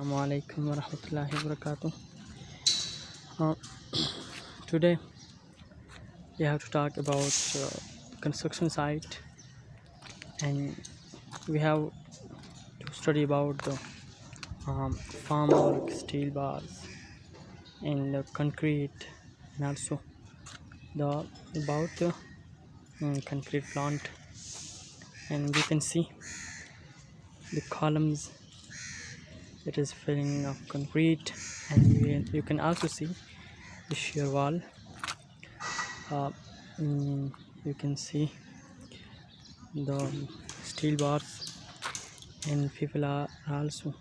Assalamu alaikum warahmatullahi wabarakatuh. Uh, Today we have to talk about construction site, and we have to study about the formwork, steel bars, and the concrete, and also the about the concrete plant. And we can see the columns that is filling of concrete, and you can also see the shear wall. uh, you can see the steel bars, and people are also